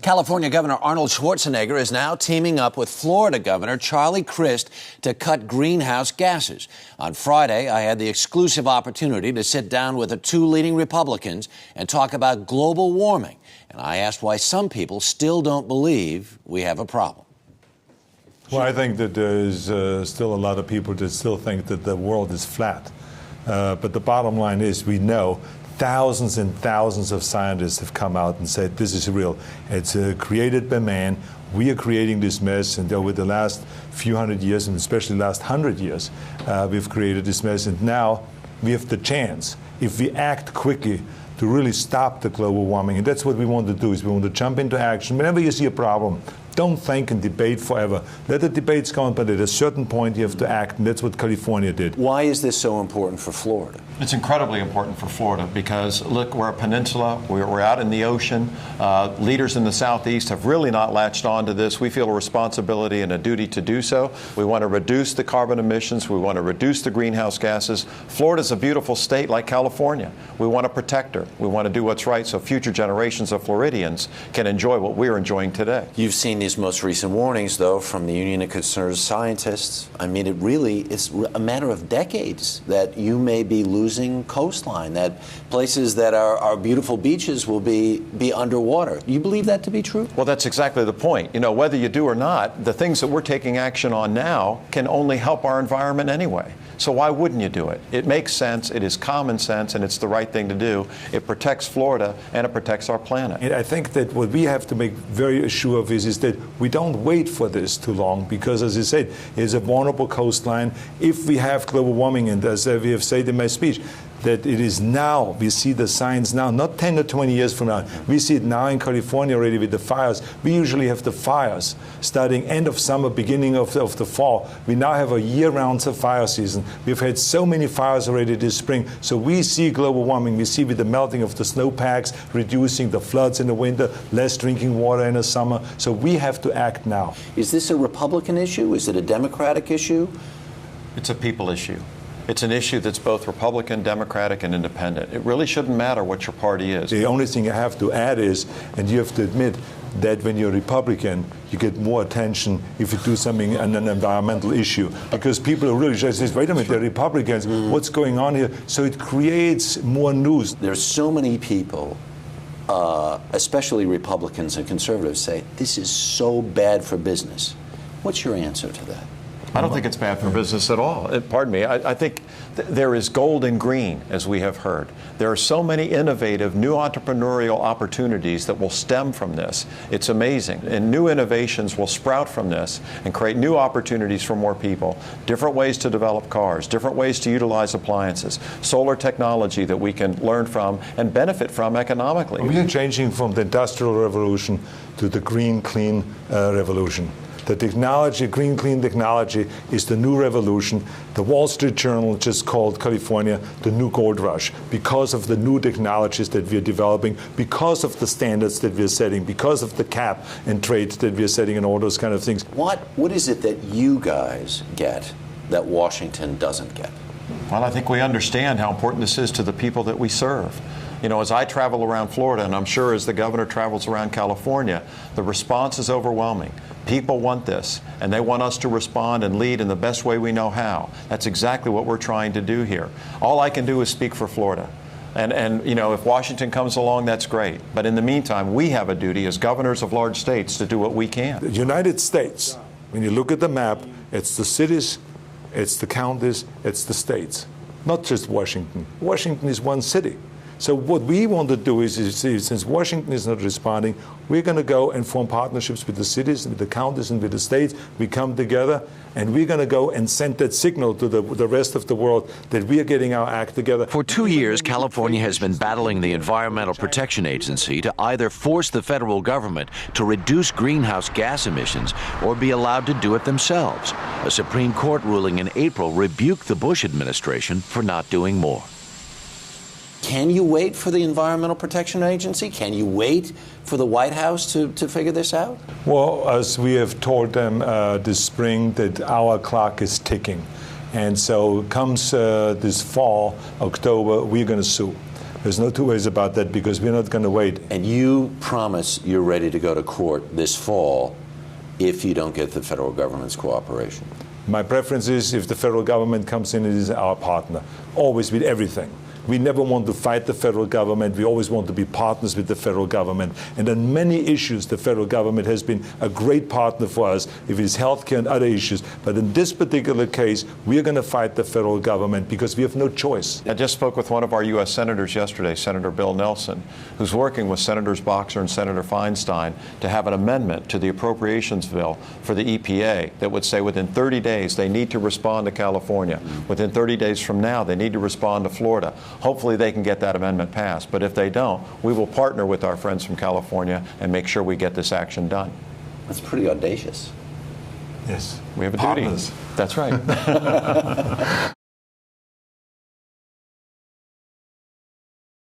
California Governor Arnold Schwarzenegger is now teaming up with Florida Governor Charlie Crist to cut greenhouse gases. On Friday, I had the exclusive opportunity to sit down with the two leading Republicans and talk about global warming. And I asked why some people still don't believe we have a problem. Well, I think that there's still a lot of people that still think that the world is flat. But the bottom line is we know thousands and thousands of scientists have come out and said this is real. It's created by man. We are creating this mess, and over the last few hundred years, and especially the last 100 years, we've created this mess. And now we have the chance, if we act quickly, to really stop the global warming. And that's what we want to do, is we want to jump into action. Whenever you see a problem, don't think and debate forever. Let the debates go on, but at a certain point you have to act, and that's what California did. Why is this so important for Florida? It's incredibly important for Florida because, look, we're a peninsula. We're out in the ocean. Leaders in the Southeast have really not latched on to this. We feel a responsibility and a duty to do so. We want to reduce the carbon emissions. We want to reduce the greenhouse gases. Florida's a beautiful state like California. We want to protect her. We want to do what's right so future generations of Floridians can enjoy what we're enjoying today. You've seen these most recent warnings, though, from the Union of Concerned Scientists. I mean, it's a matter of decades that you may be losing coastline, that places that are beautiful beaches will be underwater. Do you believe that to be true? Well, that's exactly the point. You know, whether you do or not, the things that we're taking action on now can only help our environment anyway. So why wouldn't you do it? It makes sense, it is common sense, and it's the right thing to do. It protects Florida, and it protects our planet. And I think that what we have to make very sure of is that we don't wait for this too long, because, as I said, it's a vulnerable coastline. If we have global warming, and as we have said in my speech, that it is now, we see the signs now, not 10 or 20 years from now. We see it now in California already with the fires. We usually have the fires starting end of summer, beginning of the fall. We now have a year-round fire season. We've had so many fires already this spring. So we see global warming. We see with the melting of the snowpacks, reducing the floods in the winter, less drinking water in the summer. So we have to act now. Is this a Republican issue? Is it a Democratic issue? It's a people issue. It's an issue that's both Republican, Democratic, and independent. It really shouldn't matter what your party is. The only thing I have to add is, and you have to admit, that when you're a Republican, you get more attention if you do something on an environmental issue. Because people are really just say, wait a minute, they're Republicans, what's going on here? So it creates more news. There's so many people, especially Republicans and conservatives, say, this is so bad for business. What's your answer to that? I don't think it's bad for business at all. Pardon me. I think there is gold in green, as we have heard. There are so many innovative, new entrepreneurial opportunities that will stem from this. It's amazing. And new innovations will sprout from this and create new opportunities for more people, different ways to develop cars, different ways to utilize appliances, solar technology that we can learn from and benefit from economically. We are changing from the Industrial Revolution to the green, clean revolution. The technology, green, clean technology, is the new revolution. The Wall Street Journal just called California the new gold rush because of the new technologies that we're developing, because of the standards that we're setting, because of the cap and trade that we're setting and all those kind of things. What is it that you guys get that Washington doesn't get? Well, I think we understand how important this is to the people that we serve. You know, as I travel around Florida, and I'm sure as the governor travels around California, the response is overwhelming. People want this, and they want us to respond and lead in the best way we know how. That's exactly what we're trying to do here. All I can do is speak for Florida. And you know, if Washington comes along, that's great. But in the meantime, we have a duty as governors of large states to do what we can. The United States, when you look at the map, it's the cities, it's the counties, it's the states, not just Washington. Washington is one city. So what we want to do is since Washington is not responding, we're going to go and form partnerships with the cities, with the counties, and with the states. We come together, and we're going to go and send that signal to the rest of the world that we are getting our act together. For 2 years, California has been battling the Environmental Protection Agency to either force the federal government to reduce greenhouse gas emissions or be allowed to do it themselves. A Supreme Court ruling in April rebuked the Bush administration for not doing more. Can you wait for the Environmental Protection Agency? Can you wait for the White House to figure this out? Well, as we have told them this spring, that our clock is ticking. And so comes this fall, October, we're going to sue. There's no two ways about that, because we're not going to wait. And you promise you're ready to go to court this fall if you don't get the federal government's cooperation? My preference is if the federal government comes in and is our partner, always with everything. We never want to fight the federal government. We always want to be partners with the federal government. And on many issues, the federal government has been a great partner for us, if it is healthcare and other issues. But in this particular case, we are going to fight the federal government because we have no choice. I just spoke with one of our U.S. senators yesterday, Senator Bill Nelson, who's working with Senators Boxer and Senator Feinstein to have an amendment to the appropriations bill for the EPA that would say within 30 days they need to respond to California. Within 30 days from now, they need to respond to Florida. Hopefully they can get that amendment passed. But if they don't, we will partner with our friends from California and make sure we get this action done. That's pretty audacious. Yes. We have a Partners. duty. That's right.